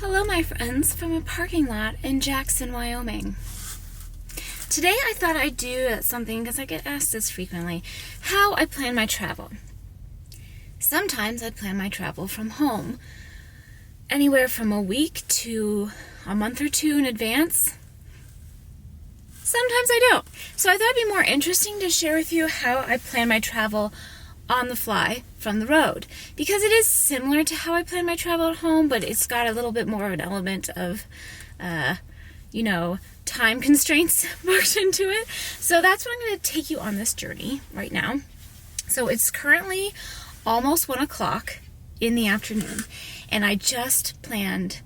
Hello, my friends, from a parking lot in Jackson, Wyoming. Today I thought I'd do something, because I get asked this frequently, how I plan my travel. Sometimes I plan my travel from home, anywhere from a week to a month or two in advance. Sometimes I don't. So I thought it'd be more interesting to share with you how I plan my travel on the fly from the road, because it is similar to how I plan my travel at home, but it's got a little bit more of an element of time constraints worked into it. So that's what I'm going to take you on this journey right now. So it's currently almost 1 o'clock in the afternoon, and I just planned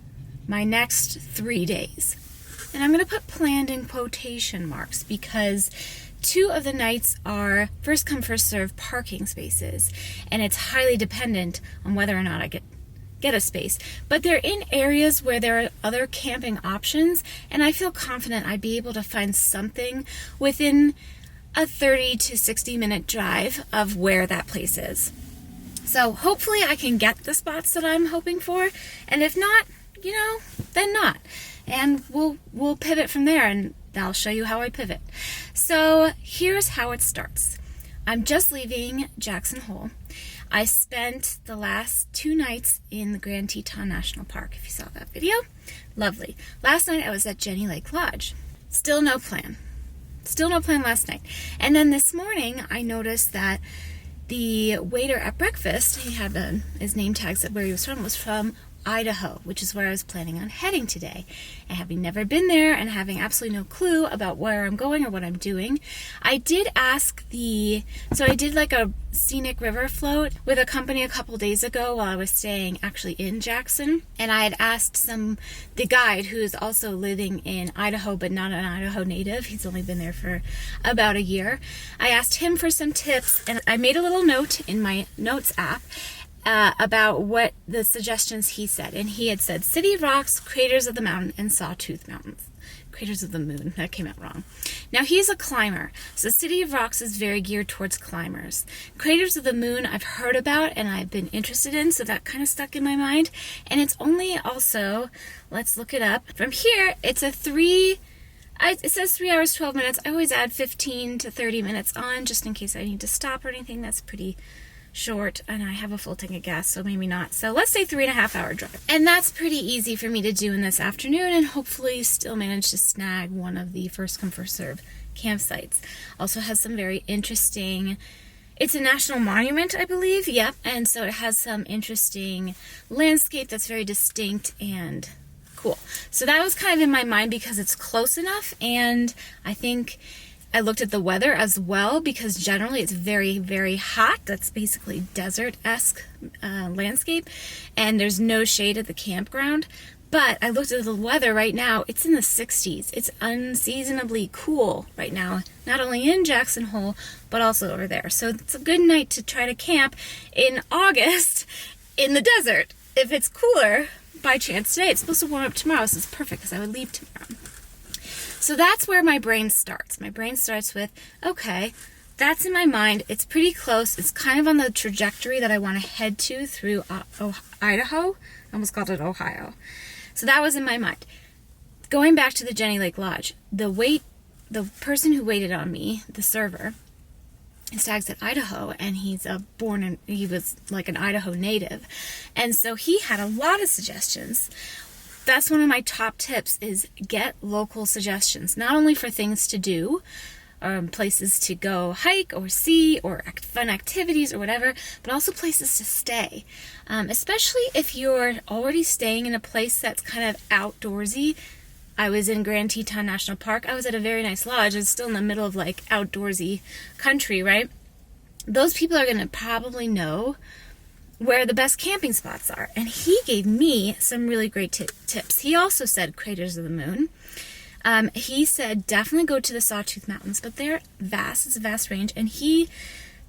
my next 3 days. And I'm going to put planned in quotation marks because 2 of the nights are first come first serve parking spaces, and it's highly dependent on whether or not I get a space. But they're in areas where there are other camping options, and I feel confident I'd be able to find something within a 30 to 60 minute drive of where that place is. So hopefully I can get the spots that I'm hoping for, and if not, then not. And we'll pivot from there, and I'll show you how I pivot. So here's how it starts. I'm just leaving Jackson Hole. I spent the last 2 nights in the Grand Teton National Park, if you saw that video. Lovely. Last night I was at Jenny Lake Lodge. Still no plan last night. And then this morning I noticed that the waiter at breakfast, he had his name tags where he was from Idaho, which is where I was planning on heading today. And having never been there and having absolutely no clue about where I'm going or what I'm doing, I did ask so I did like a scenic river float with a company a couple days ago while I was staying actually in Jackson. And I had asked the guide, who is also living in Idaho but not an Idaho native, he's only been there for about a year. I asked him for some tips, and I made a little note in my notes app about what the suggestions he said. And he had said City of Rocks, Craters of the Mountain, and Sawtooth Mountains. Craters of the Moon, that came out wrong. Now he's a climber, so City of Rocks is very geared towards climbers. Craters of the Moon I've heard about and I've been interested in, so that kind of stuck in my mind. And it's only also, let's look it up. From here, it says 3 hours, 12 minutes. I always add 15 to 30 minutes on, just in case I need to stop or anything. That's pretty short, and I have a full tank of gas, so maybe not. So let's say 3.5 hour drive. And that's pretty easy for me to do in this afternoon, and hopefully still manage to snag one of the first come first serve campsites. Also has some very interesting, it's a national monument, I believe. Yep. And so it has some interesting landscape that's very distinct and cool. So that was kind of in my mind because it's close enough, and I think I looked at the weather as well, because generally it's very, very hot. That's basically desert-esque landscape, and there's no shade at the campground. But I looked at the weather right now. It's in the 60s. It's unseasonably cool right now, not only in Jackson Hole, but also over there. So it's a good night to try to camp in August in the desert. If it's cooler by chance today, it's supposed to warm up tomorrow, so it's perfect because I would leave tomorrow. So that's where my brain starts. My brain starts with, okay, that's in my mind. It's pretty close. It's kind of on the trajectory that I want to head to through Idaho. I almost called it Ohio. So that was in my mind. Going back to the Jenny Lake Lodge, the person who waited on me, the server, his tag's at Idaho, and he was like an Idaho native. And so he had a lot of suggestions. That's one of my top tips, is get local suggestions, not only for things to do, places to go hike or see, or fun activities or whatever, but also places to stay. Especially if you're already staying in a place that's kind of outdoorsy. I was in Grand Teton National Park. I was at a very nice lodge. It's still in the middle of like outdoorsy country, right? Those people are going to probably know where the best camping spots are. And he gave me some really great tips. He also said Craters of the Moon. He said definitely go to the Sawtooth Mountains, but they're vast. It's a vast range. And he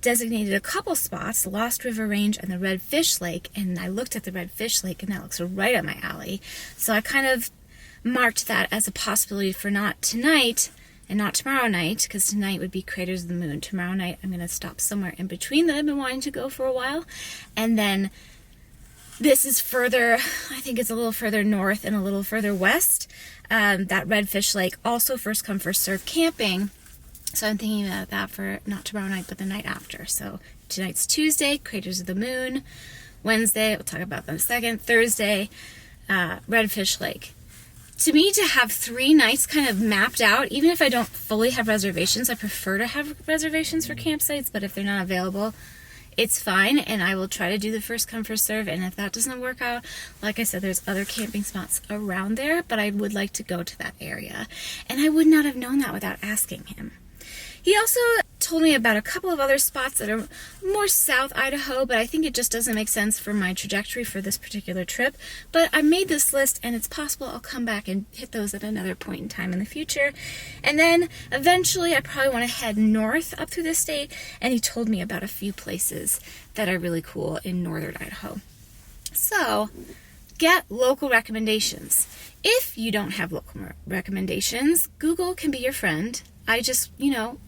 designated a couple spots, the Lost River Range and the Red Fish Lake. And I looked at the Red Fish Lake, and that looks right up my alley. So I kind of marked that as a possibility for not tonight and not tomorrow night, because tonight would be Craters of the Moon. Tomorrow night I'm going to stop somewhere in between that I've been wanting to go for a while, and then This is further, I think it's a little further north and a little further west. That Redfish Lake, also first come, first serve camping. So I'm thinking about that for not tomorrow night, but the night after. So tonight's Tuesday, Craters of the Moon. Wednesday, we'll talk about them in a second. Thursday, Redfish Lake. To me, to have 3 nights kind of mapped out, even if I don't fully have reservations, I prefer to have reservations for campsites, but if they're not available, it's fine, and I will try to do the first come, first serve, and if that doesn't work out, like I said, there's other camping spots around there, but I would like to go to that area, and I would not have known that without asking him. He also told me about a couple of other spots that are more South Idaho, but I think it just doesn't make sense for my trajectory for this particular trip. But I made this list, and it's possible I'll come back and hit those at another point in time in the future. And then eventually I probably want to head north up through the state, and he told me about a few places that are really cool in northern Idaho. So, get local recommendations. If you don't have local recommendations, Google can be your friend. I just,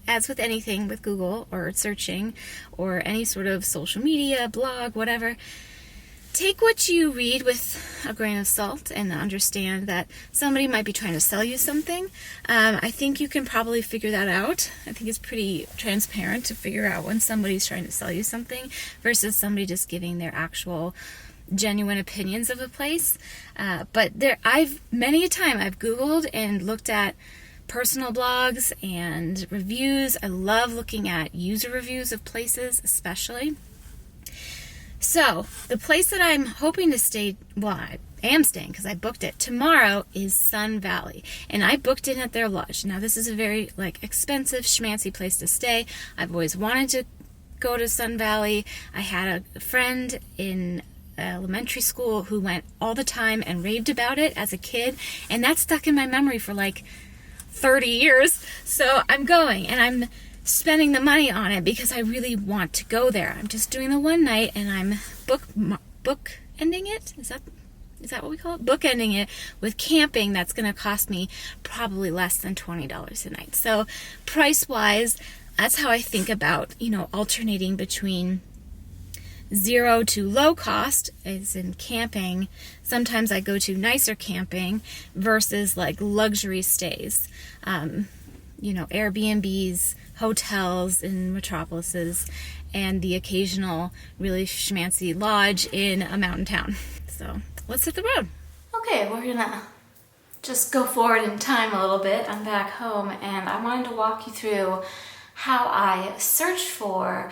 as with anything with Google or searching or any sort of social media, blog, whatever, take what you read with a grain of salt and understand that somebody might be trying to sell you something. I think you can probably figure that out. I think it's pretty transparent to figure out when somebody's trying to sell you something versus somebody just giving their actual genuine opinions of a place. But many a time I've Googled and looked at personal blogs and reviews. I love looking at user reviews of places, especially. So, the place that I'm hoping to stay, I am staying because I booked it tomorrow, is Sun Valley. And I booked in at their lodge. Now, this is a very expensive, schmancy place to stay. I've always wanted to go to Sun Valley. I had a friend in elementary school who went all the time and raved about it as a kid, and that stuck in my memory for 30 years. So I'm going, and I'm spending the money on it because I really want to go there. I'm just doing the one night, and I'm book ending it. Is that what we call it? Bookending it with camping. That's going to cost me probably less than $20 a night. So price wise, that's how I think about, alternating between zero to low cost, as in camping. Sometimes I go to nicer camping versus luxury stays. Airbnbs, hotels in metropolises, and the occasional really schmancy lodge in a mountain town. So let's hit the road. Okay, we're gonna just go forward in time a little bit. I'm back home, and I wanted to walk you through how I search for,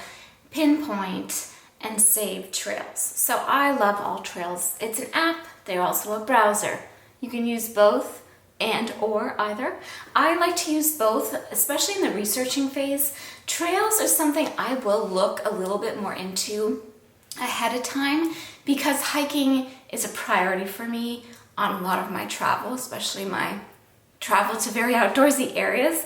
pinpoint, and save trails. So I love All Trails. It's an app. They're also a browser. You can use both and or either. I like to use both, especially in the researching phase. Trails are something I will look a little bit more into ahead of time because hiking is a priority for me on a lot of my travel, especially my travel to very outdoorsy areas.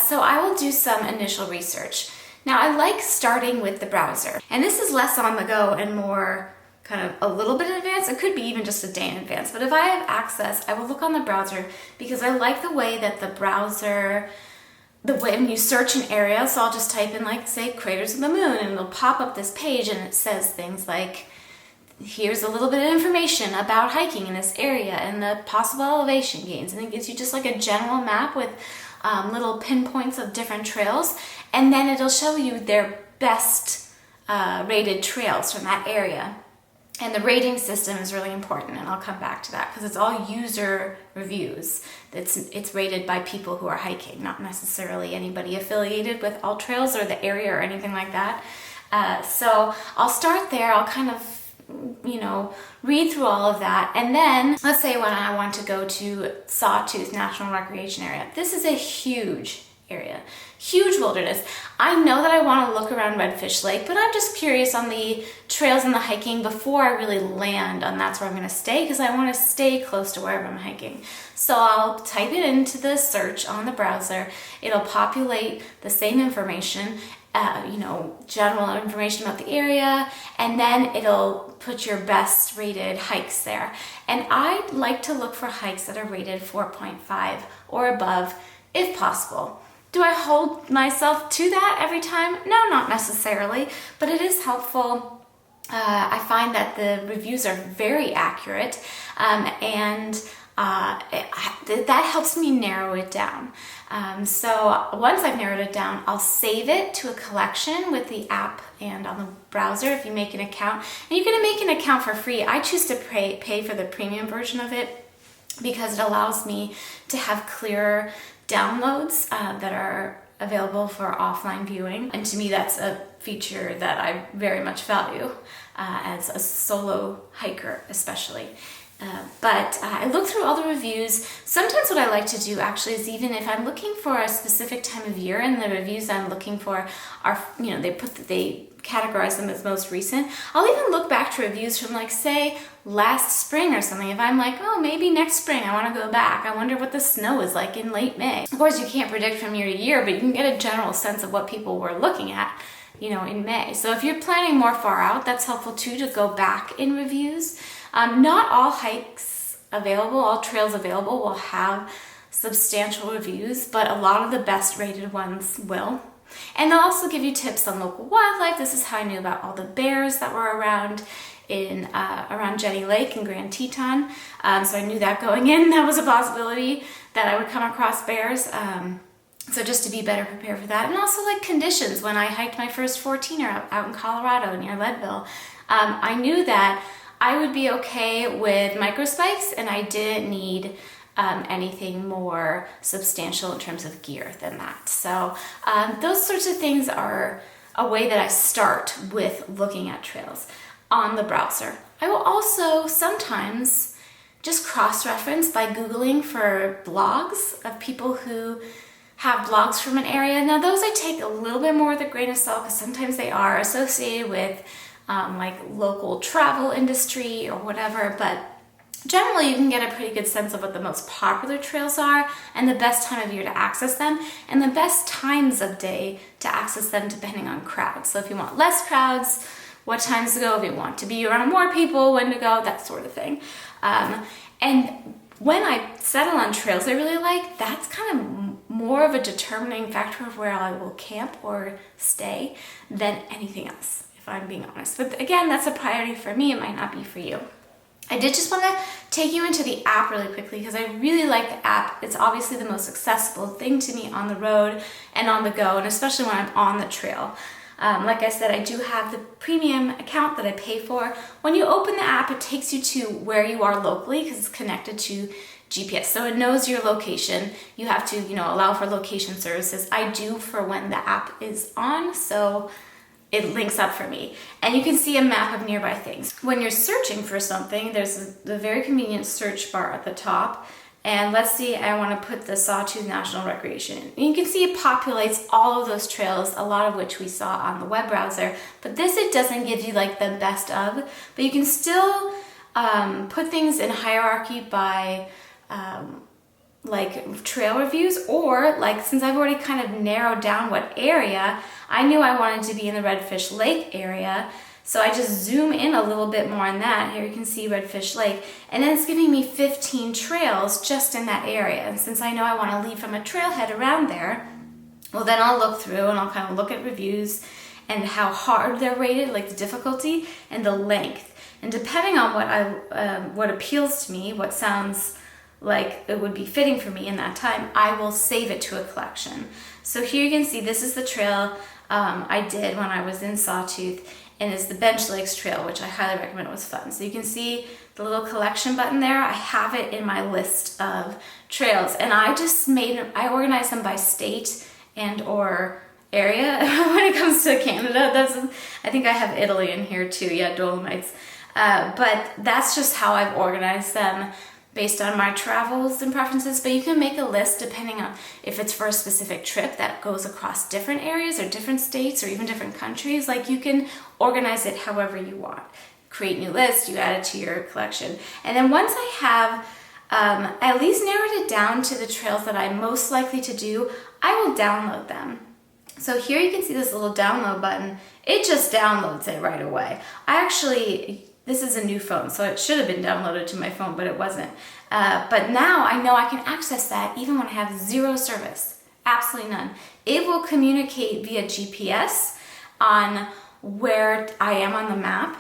So I will do some initial research. Now, I like starting with the browser, and this is less on the go and more kind of a little bit in advance. It could be even just a day in advance, but if I have access, I will look on the browser because I like the way that the browser, when you search an area, so I'll just type in say Craters of the Moon, and it'll pop up this page and it says things like, here's a little bit of information about hiking in this area and the possible elevation gains, and it gives you just a general map with little pinpoints of different trails, and then it'll show you their best rated trails from that area. And the rating system is really important, and I'll come back to that because it's all user reviews. It's rated by people who are hiking, not necessarily anybody affiliated with All Trails or the area or anything like that. So I'll start there. I'll kind of read through all of that. And then, let's say when I want to go to Sawtooth National Recreation Area. This is a huge area, huge wilderness. I know that I want to look around Redfish Lake, but I'm just curious on the trails and the hiking before I really land on that's where I'm going to stay, because I want to stay close to wherever I'm hiking. So I'll type it into the search on the browser. It'll populate the same information, general information about the area, and then it'll put your best rated hikes there. And I like to look for hikes that are rated 4.5 or above if possible. Do I hold myself to that every time? No, not necessarily, but it is helpful I find that the reviews are very accurate, and that helps me narrow it down. So once I've narrowed it down, I'll save it to a collection with the app and on the browser if you make an account. And you can make an account for free. I choose to pay for the premium version of it because it allows me to have clearer downloads that are available for offline viewing. And to me, that's a feature that I very much value as a solo hiker especially. But I look through all the reviews. Sometimes what I like to do actually is, even if I'm looking for a specific time of year and the reviews I'm looking for are, they categorize them as most recent, I'll even look back to reviews from, like, say, last spring or something. If I'm like, oh, maybe next spring I want to go back, I wonder what the snow is like in late May. Of course, you can't predict from year to year, but you can get a general sense of what people were looking at, in May. So if you're planning more far out, that's helpful too, to go back in reviews. Not all hikes available, all trails available will have substantial reviews, but a lot of the best rated ones will. And they'll also give you tips on local wildlife. This is how I knew about all the bears that were around around Jenny Lake and Grand Teton. So I knew that going in, that was a possibility that I would come across bears. So just to be better prepared for that. And also, like, conditions. When I hiked my first 14er out in Colorado near Leadville, I knew that I would be okay with microspikes, and I didn't need anything more substantial in terms of gear than that. So those sorts of things are a way that I start with looking at trails on the browser. I will also sometimes just cross-reference by Googling for blogs of people who have blogs from an area. Now, those I take a little bit more with a grain of salt, because sometimes they are associated with like local travel industry or whatever, but generally you can get a pretty good sense of what the most popular trails are and the best time of year to access them, and the best times of day to access them depending on crowds. So if you want less crowds, what times to go, if you want to be around more people, when to go, that sort of thing. And when I settle on trails I really like, that's kind of more of a determining factor of where I will camp or stay than anything else, if I'm being honest. But again, that's a priority for me. It might not be for you. I did just want to take you into the app really quickly because I really like the app. It's obviously the most accessible thing to me on the road and on the go, and especially when I'm on the trail. Like I said, I do have the premium account that I pay for. When you open the app, it takes you to where you are locally because it's connected to GPS. So it knows your location. You have to, allow for location services. I do for when the app is on, so it links up for me. And you can see a map of nearby things. When you're searching for something, there's the very convenient search bar at the top. And let's see, I want to put the Sawtooth National Recreation in. And you can see it populates all of those trails, a lot of which we saw on the web browser. But this, it doesn't give you like the best of, but you can still put things in hierarchy by like trail reviews, or like, since I've already kind of narrowed down what area, I knew I wanted to be in the Redfish Lake area. So I just zoom in a little bit more on that. Here you can see Redfish Lake, and then it's giving me 15 trails just in that area. And since I know I want to leave from a trailhead around there, well, then I'll look through and I'll kind of look at reviews and how hard they're rated, like the difficulty and the length. And depending on what appeals to me, what sounds like it would be fitting for me in that time, I will save it to a collection. So here you can see this is the trail I did when I was in Sawtooth, and it's the Bench Lakes Trail, which I highly recommend. It was fun. So you can see the little collection button there. I have it in my list of trails, and I organized them by state and or area when it comes to Canada. I think I have Italy in here too. Yeah, Dolomites. But that's just how I've organized them based on my travels and preferences. But you can make a list depending on if it's for a specific trip that goes across different areas or different states or even different countries. Like, you can organize it however you want. Create new lists, you add it to your collection. And then once I have at least narrowed it down to the trails that I'm most likely to do, I will download them. So here you can see this little download button. It just downloads it right away. This is a new phone, so it should have been downloaded to my phone, but it wasn't. But now I know I can access that even when I have zero service, absolutely none. It will communicate via GPS on where I am on the map,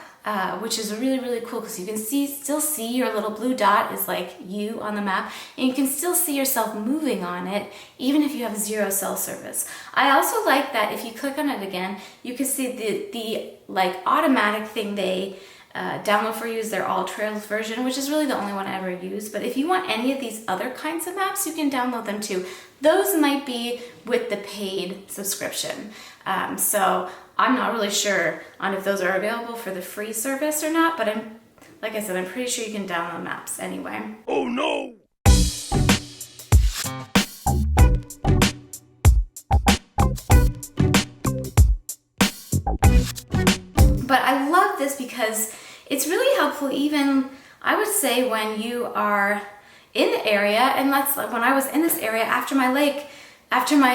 which is really, really cool because you can still see your little blue dot is like you on the map, and you can still see yourself moving on it even if you have 0 cell service. I also like that if you click on it again, you can see the like automatic thing they download for you is their All Trails version, which is really the only one I ever use. But if you want any of these other kinds of maps, you can download them too. Those might be with the paid subscription. So I'm not really sure on if those are available for the free service or not, but like I said, I'm pretty sure you can download maps anyway. Oh no! But I love this because it's really helpful even, I would say, when you are in the area, and when I was in this area after my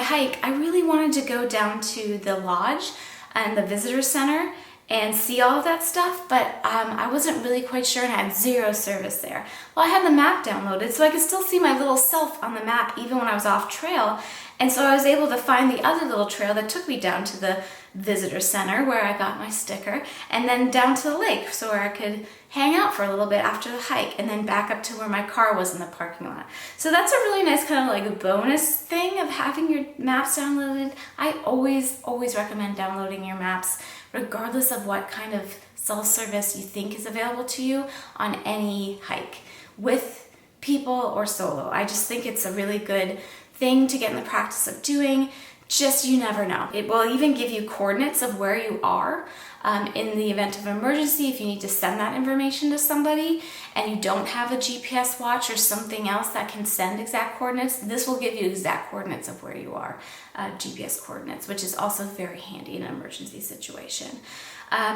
hike, I really wanted to go down to the lodge and the visitor center and see all of that stuff, but I wasn't really quite sure and I had 0 service there. Well, I had the map downloaded, so I could still see my little self on the map even when I was off trail. And so I was able to find the other little trail that took me down to the visitor center where I got my sticker, and then down to the lake so where I could hang out for a little bit after the hike, and then back up to where my car was in the parking lot. So that's a really nice kind of like a bonus thing of having your maps downloaded. I always recommend downloading your maps regardless of what kind of cell service you think is available to you on any hike, with people or solo. I just think it's a really good thing to get in the practice of doing. Just, you never know. It will even give you coordinates of where you are in the event of emergency. If you need to send that information to somebody and you don't have a GPS watch or something else that can send exact coordinates, this will give you exact coordinates of where you are, GPS coordinates, which is also very handy in an emergency situation.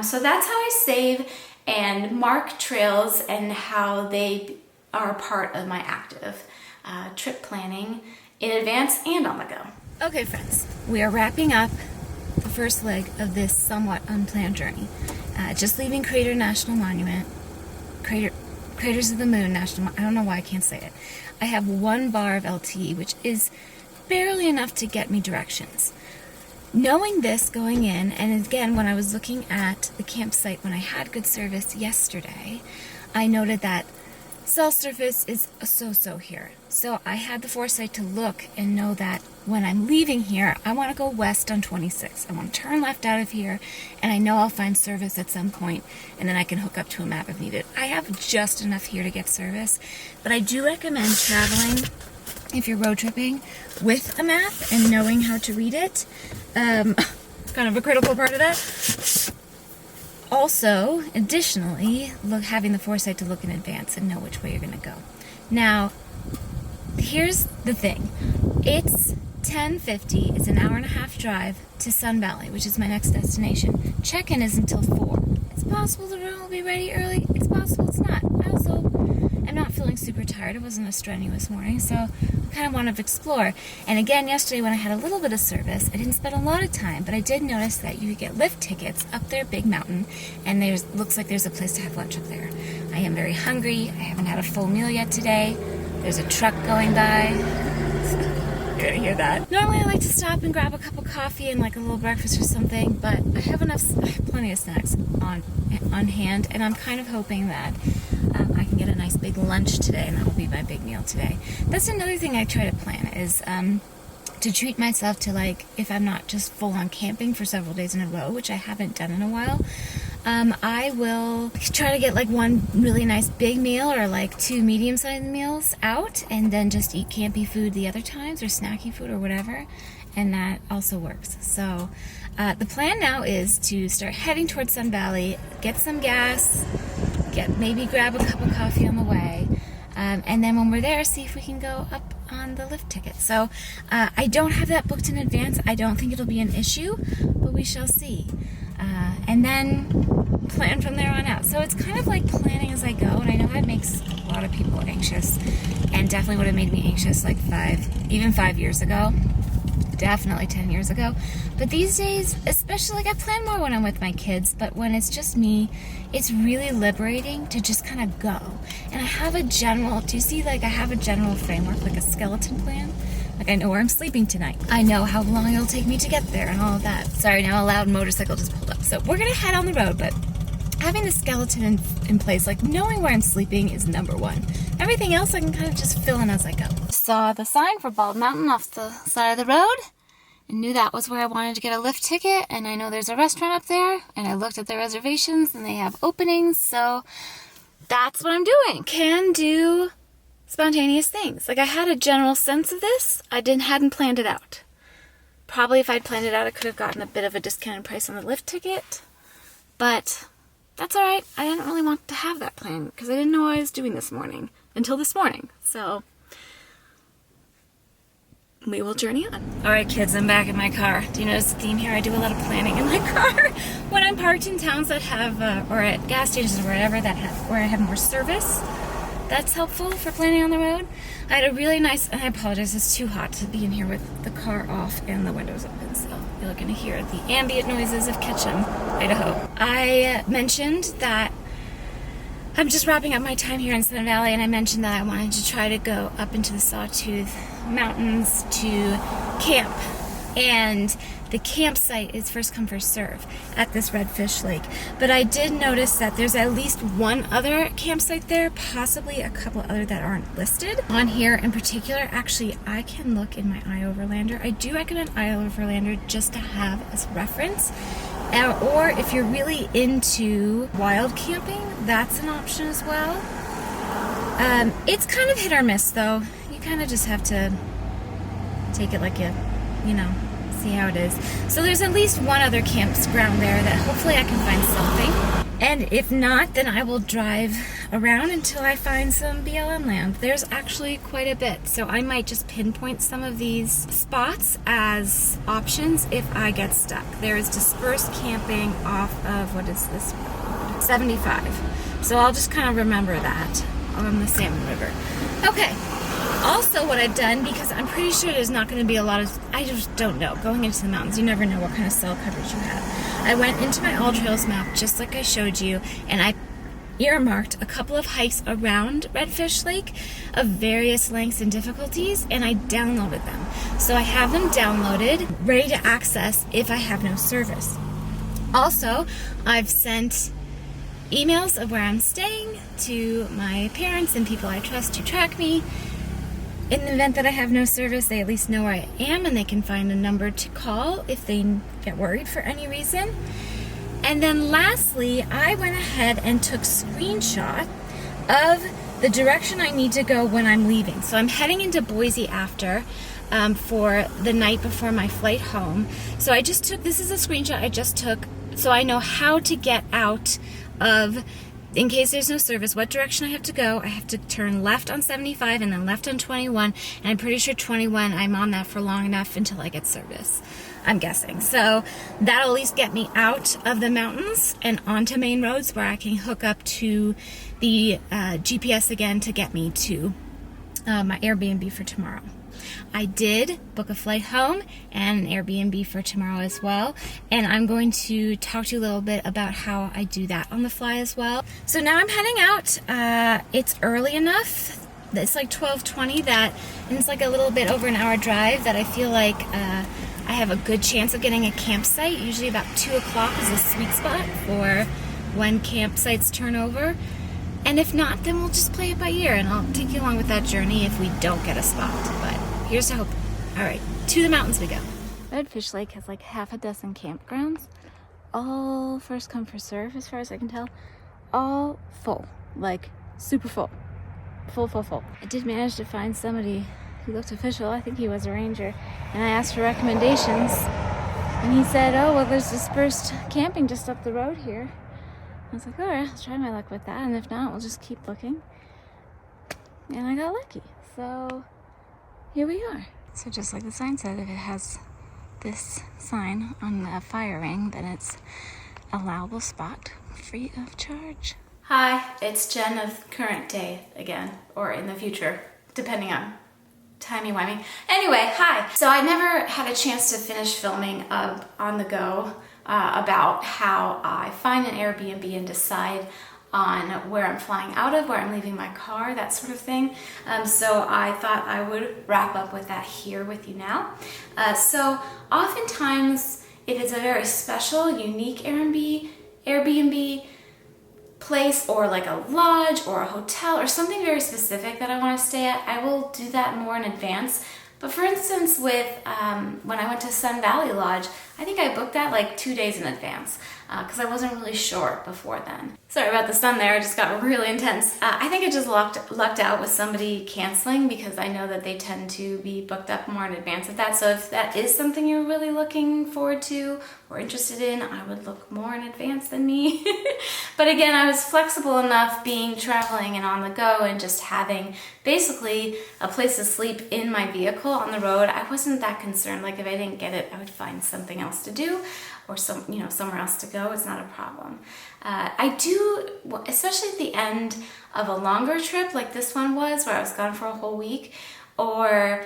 So that's how I save and mark trails and how they are part of my active trip planning in advance and on the go. Okay, friends, we are wrapping up the first leg of this somewhat unplanned journey. Just leaving Craters of the Moon National, I don't know why I can't say it. I have 1 bar of LTE, which is barely enough to get me directions. Knowing this going in, and again, when I was looking at the campsite when I had good service yesterday, I noted that cell service is so here. So I had the foresight to look and know that when I'm leaving here, I want to go west on 26. I want to turn left out of here, and I know I'll find service at some point, and then I can hook up to a map if needed. I have just enough here to get service, but I do recommend traveling, if you're road tripping, with a map and knowing how to read it. Kind of a critical part of that. Also, additionally, having the foresight to look in advance and know which way you're going to go. Now, here's the thing. It's 10:50. It's an hour-and-a-half drive to Sun Valley, which is my next destination. Check-in is until 4. It's possible the room will be ready early. It's possible it's not. I also am not feeling super tired. It wasn't a strenuous morning, so I kind of want to explore. And again, yesterday when I had a little bit of service, I didn't spend a lot of time, but I did notice that you could get lift tickets up their big mountain, and looks like there's a place to have lunch up there. I am very hungry. I haven't had a full meal yet today. There's a truck going by. You're gonna hear that. Normally I like to stop and grab a cup of coffee and like a little breakfast or something, but I have plenty of snacks on hand, and I'm kind of hoping that I can get a nice big lunch today, and that will be my big meal today. That's another thing I try to plan is to treat myself to, like, if I'm not just full on camping for several days in a row, which I haven't done in a while, I will try to get like 1 really nice big meal or like 2 medium-sized meals out, and then just eat campy food the other times, or snacky food or whatever, and that also works. So the plan now is to start heading towards Sun Valley, get some gas, maybe grab a cup of coffee on the way, and then when we're there, see if we can go up on the lift ticket. So I don't have that booked in advance. I don't think it'll be an issue, but we shall see. And then plan from there on out. So it's kind of like planning as I go, and I know that makes a lot of people anxious, and definitely would have made me anxious like 5 years ago, definitely 10 years ago. But these days, especially, like, I plan more when I'm with my kids, but when it's just me, it's really liberating to just kind of go. And I have a general framework, like a skeleton plan. Like, I know where I'm sleeping tonight. I know how long it'll take me to get there and all of that. Sorry, now a loud motorcycle just pulled up. So we're going to head on the road, but having the skeleton in place, like knowing where I'm sleeping is number one. Everything else I can kind of just fill in as I go. Saw the sign for Bald Mountain off the side of the road and knew that was where I wanted to get a lift ticket, and I know there's a restaurant up there, and I looked at their reservations and they have openings, so that's what I'm doing. Can do spontaneous things. Like, I had a general sense of this. I hadn't planned it out. Probably if I'd planned it out, I could have gotten a bit of a discounted price on the lift ticket, but that's all right. I didn't really want to have that plan because I didn't know what I was doing this morning until this morning. So we will journey on. All right, kids, I'm back in my car. Do you notice the theme here? I do a lot of planning in my car when I'm parked in towns that have, or at gas stations or wherever where I have more service. That's helpful for planning on the road. I had a really nice, and I apologize, it's too hot to be in here with the car off and the windows open, so you're going to hear the ambient noises of Ketchum, Idaho. I mentioned that I'm just wrapping up my time here in Sun Valley, and I mentioned that I wanted to try to go up into the Sawtooth Mountains to camp. And the campsite is first come, first serve at this Redfish Lake. But I did notice that there's at least one other campsite there, possibly a couple other that aren't listed on here in particular. Actually, I can look in my iOverlander. I do recommend iOverlander just to have as reference. Or if you're really into wild camping, that's an option as well. It's kind of hit or miss though. You kind of just have to take it like you know, see how it is. So there's at least one other campground there that hopefully I can find something. And if not, then I will drive around until I find some BLM land. There's actually quite a bit. So I might just pinpoint some of these spots as options if I get stuck. There is dispersed camping off of, what is this road? 75. So I'll just kind of remember that on the Salmon River. Okay. Also, what I've done, because I'm pretty sure there's not going to be a lot of, I just don't know, going into the mountains, you never know what kind of cell coverage you have. I went into my All Trails map, just like I showed you, and I earmarked a couple of hikes around Redfish Lake of various lengths and difficulties, and I downloaded them. So I have them downloaded, ready to access if I have no service. Also, I've sent emails of where I'm staying to my parents and people I trust to track me. In the event that I have no service, they at least know where I am and they can find a number to call if they get worried for any reason. And then lastly, I went ahead and took screenshot of the direction I need to go when I'm leaving. So I'm heading into Boise after for the night before my flight home. So I just took, this is a screenshot I just took so I know how to get out of, in case there's no service, what direction I have to go. I have to turn left on 75 and then left on 21, and I'm pretty sure 21, I'm on that for long enough until I get service, I'm guessing. So that'll at least get me out of the mountains and onto main roads where I can hook up to the GPS again to get me to my Airbnb for tomorrow. I did book a flight home and an Airbnb for tomorrow as well, and I'm going to talk to you a little bit about how I do that on the fly as well. So now I'm heading out. It's early enough, it's like 12:20 that, and it's like a little bit over an hour drive that I feel like I have a good chance of getting a campsite. Usually about 2 o'clock is a sweet spot for when campsites turn over. And if not, then we'll just play it by ear, and I'll take you along with that journey if we don't get a spot. But here's to hope. All right, to the mountains we go. Redfish Lake has like half a dozen campgrounds, all first come, first serve as far as I can tell. All full, like super full. Full. I did manage to find somebody who looked official. I think he was a ranger. And I asked for recommendations. And he said, oh, well, there's dispersed camping just up the road here. I was like, all right, I'll try my luck with that, and if not, we'll just keep looking. And I got lucky, so here we are. So just like the sign said, if it has this sign on the fire ring, then it's allowable spot, free of charge. Hi, it's Jen of current day again, or in the future, depending on timey-wimey. Anyway, hi. So I never had a chance to finish filming on the go about how I find an Airbnb and decide on where I'm flying out of, where I'm leaving my car, that sort of thing. So I thought I would wrap up with that here with you now. So oftentimes it is a very special, unique Airbnb, place or like a lodge or a hotel or something very specific that I want to stay at, I will do that more in advance. But for instance, with when I went to Sun Valley Lodge, I think I booked that like 2 days in advance because I wasn't really sure before then. Sorry about the sun there, it just got really intense. I think I just lucked out with somebody canceling because I know that they tend to be booked up more in advance of that. So if that is something you're really looking forward to or interested in, I would look more in advance than me. But again, I was flexible enough being traveling and on the go and just having basically a place to sleep in my vehicle on the road. I wasn't that concerned. Like if I didn't get it, I would find something else to do or somewhere else to go. It's not a problem. I do, especially at the end of a longer trip like this one was, where I was gone for a whole week, or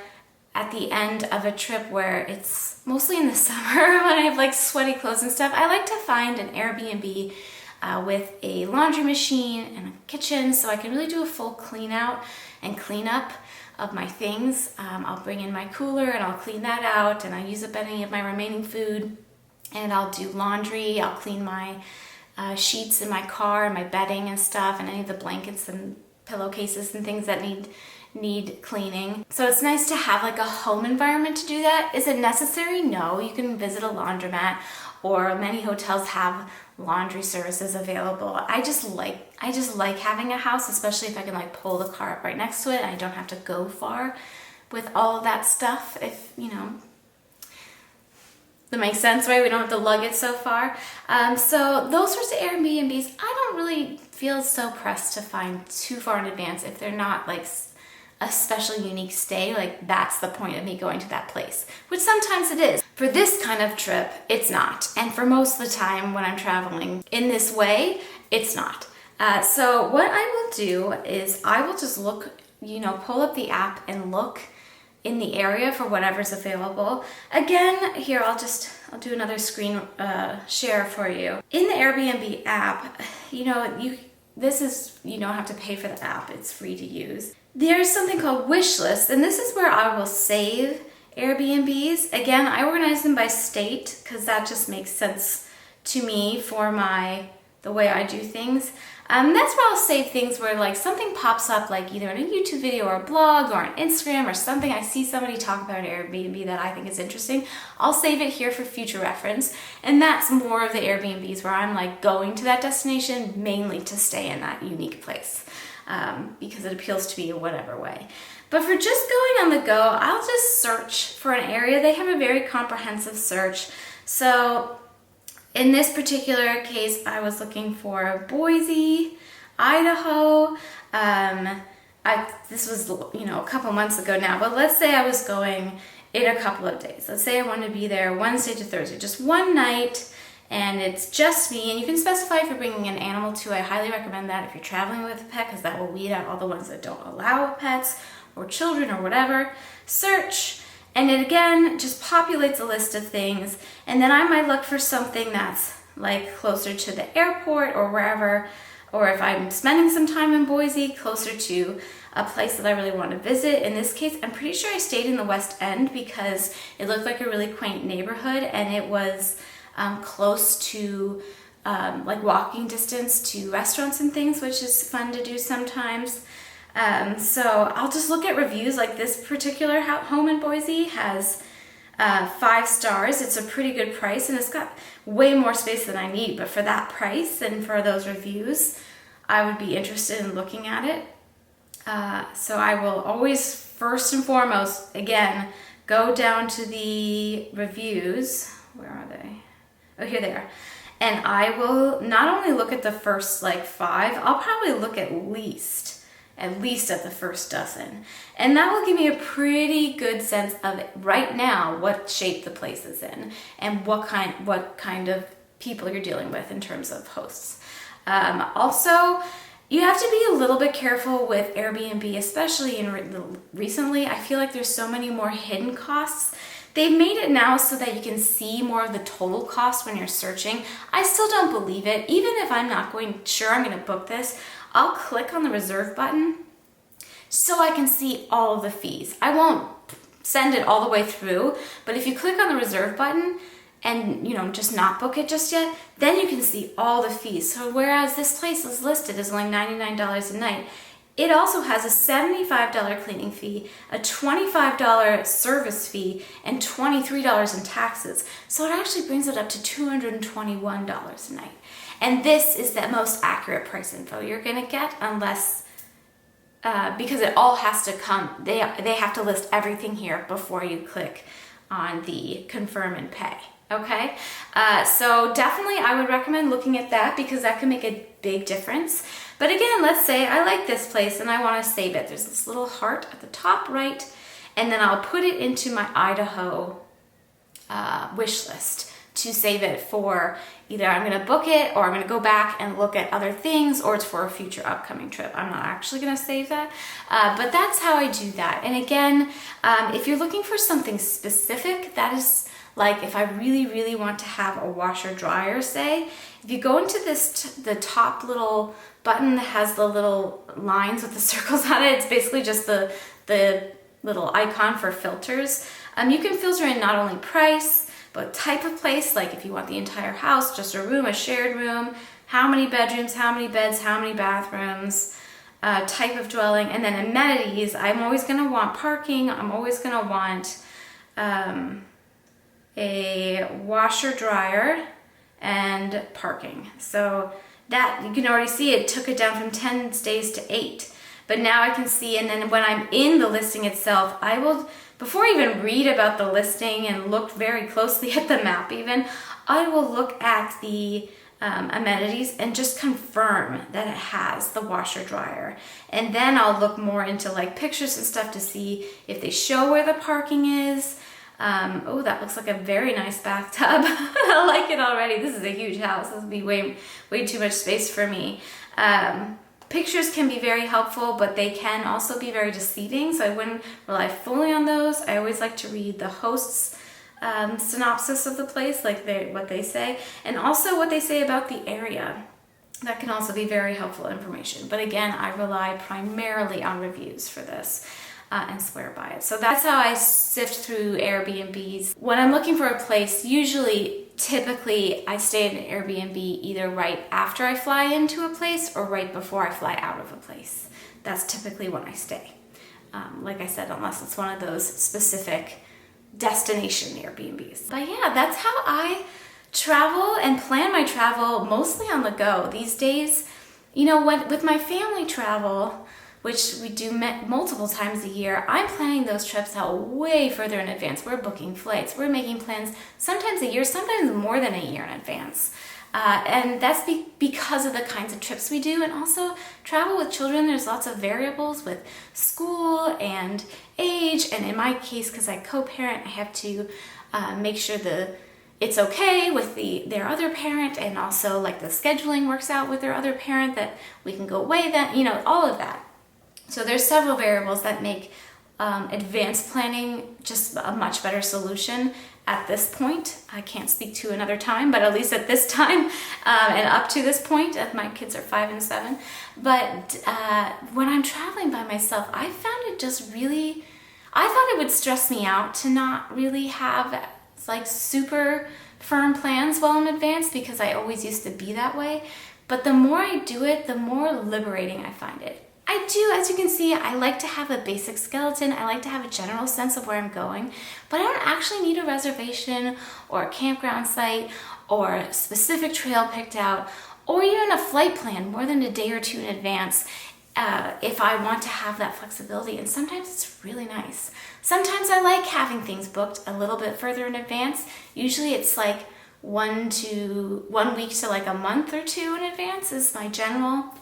at the end of a trip where it's mostly in the summer when I have like sweaty clothes and stuff, I like to find an Airbnb with a laundry machine and a kitchen so I can really do a full clean out and clean up of my things. I'll bring in my cooler and I'll clean that out, and I'll use up any of my remaining food, and I'll do laundry. I'll clean my sheets in my car and my bedding and stuff, and any of the blankets and pillowcases and things that need cleaning. So it's nice to have like a home environment to do that. Is it necessary? No. You can visit a laundromat, or many hotels have laundry services available. I just like having a house, especially if I can like pull the car up right next to it and I don't have to go far with all of that stuff. If that makes sense, right? We don't have to lug it so far. So those sorts of Airbnbs, I don't really feel so pressed to find too far in advance if they're not like a special unique stay. Like that's the point of me going to that place, which sometimes it is. For this kind of trip, it's not. And for most of the time when I'm traveling in this way, it's not. So what I will do is I will just look, pull up the app and look in the area for whatever's available. Again, here I'll do another screen share for you. In the Airbnb app, you don't have to pay for the app. It's free to use. There's something called wish list, and this is where I will save Airbnbs. Again, I organize them by state because that just makes sense to me for the way I do things. That's where I'll save things where like something pops up, like either in a YouTube video or a blog or on Instagram or something. I see somebody talk about an Airbnb that I think is interesting. I'll save it here for future reference. And that's more of the Airbnbs where I'm like going to that destination mainly to stay in that unique place because it appeals to me in whatever way. But for just going on the go, I'll just search for an area. They have a very comprehensive search. So in this particular case, I was looking for Boise, Idaho. This was, a couple months ago now, but let's say I was going in a couple of days. Let's say I wanted to be there Wednesday to Thursday, just one night, and it's just me. And you can specify if you're bringing an animal too. I highly recommend that if you're traveling with a pet, because that will weed out all the ones that don't allow pets or children or whatever. Search. And it again just populates a list of things, and then I might look for something that's like closer to the airport or wherever, or if I'm spending some time in Boise, closer to a place that I really want to visit. In this case, I'm pretty sure I stayed in the West End because it looked like a really quaint neighborhood, and it was close to like walking distance to restaurants and things, which is fun to do sometimes. So I'll just look at reviews. Like this particular home in Boise has 5 stars. It's a pretty good price, and it's got way more space than I need, but for that price and for those reviews, I would be interested in looking at it. So I will always, first and foremost, again, go down to the reviews. Where are they? Oh, here they are. And I will not only look at the first 5, I'll probably look at least at the first dozen. And that will give me a pretty good sense of right now what shape the place is in and what kind of people you're dealing with in terms of hosts. Also, you have to be a little bit careful with Airbnb, especially recently. I feel like there's so many more hidden costs. They've made it now so that you can see more of the total cost when you're searching. I still don't believe it. Even if I'm not sure I'm going to book this, I'll click on the reserve button so I can see all of the fees. I won't send it all the way through, but if you click on the reserve button and, you know, just not book it just yet, then you can see all the fees. So whereas this place is listed as only $99 a night, it also has a $75 cleaning fee, a $25 service fee, and $23 in taxes. So it actually brings it up to $221 a night. And this is the most accurate price info you're gonna get, unless, because it all has to come, they have to list everything here before you click on the confirm and pay. Okay, so definitely I would recommend looking at that, because that can make a big difference. But again, let's say I like this place and I want to save it. There's this little heart at the top right, and then I'll put it into my Idaho wish list to save it for either I'm going to book it, or I'm going to go back and look at other things, or it's for a future upcoming trip. I'm not actually going to save that, but that's how I do that. And again, if you're looking for something specific, that is like if I really, really want to have a washer dryer, say, if you go into this, the top little button that has the little lines with the circles on it, it's basically just the little icon for filters. You can filter in not only price, but type of place, like if you want the entire house, just a room, a shared room, how many bedrooms, how many beds, how many bathrooms, type of dwelling, and then amenities. I'm always gonna want parking, I'm always gonna want a washer dryer and parking. So that, you can already see it took it down from 10 days to 8. But now I can see, and then when I'm in the listing itself, I will, before I even read about the listing and look very closely at the map even, I will look at the amenities and just confirm that it has the washer dryer. And then I'll look more into like pictures and stuff to see if they show where the parking is. Oh, that looks like a very nice bathtub. I like it already. This is a huge house. This would be way too much space for me. Pictures can be very helpful, but they can also be very deceiving, so I wouldn't rely fully on those. I always like to read the host's synopsis of the place, like what they say, and also what they say about the area. That can also be very helpful information. But again, I rely primarily on reviews for this. And swear by it. So that's how I sift through Airbnbs. When I'm looking for a place, typically I stay in an Airbnb either right after I fly into a place or right before I fly out of a place. That's typically when I stay. Like I said, unless it's one of those specific destination Airbnbs. But yeah, that's how I travel and plan my travel, mostly on the go. These days, you know, with my family travel, which we do multiple times a year, I'm planning those trips out way further in advance. We're booking flights, we're making plans sometimes a year, sometimes more than a year in advance. And that's because of the kinds of trips we do. And also travel with children, there's lots of variables with school and age. And in my case, because I co-parent, I have to make sure it's okay with their other parent, and also like the scheduling works out with their other parent, that we can go away, that, you know, all of that. So there's several variables that make advanced planning just a much better solution at this point. I can't speak to another time, but at least at this time and up to this point, my kids are 5 and 7. But when I'm traveling by myself, I found it just really, I thought it would stress me out to not really have like super firm plans well in advance, because I always used to be that way. But the more I do it, the more liberating I find it. I do, as you can see, I like to have a basic skeleton. I like to have a general sense of where I'm going, but I don't actually need a reservation or a campground site or a specific trail picked out, or even a flight plan more than a day or two in advance if I want to have that flexibility. And sometimes it's really nice. Sometimes I like having things booked a little bit further in advance. Usually it's like 1 week to like a month or 2 in advance is my general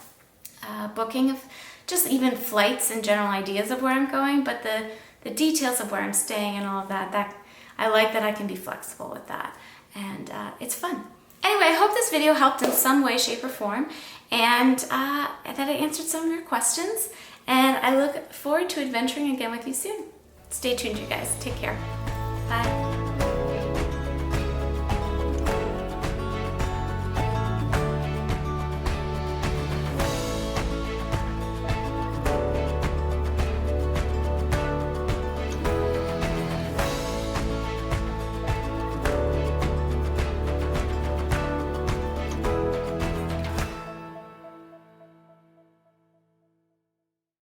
booking of just even flights and general ideas of where I'm going, but the details of where I'm staying and all of that I like that I can be flexible with that, and it's fun. Anyway, I hope this video helped in some way, shape, or form, and that I answered some of your questions, and I look forward to adventuring again with you soon. Stay tuned, you guys. Take care. Bye.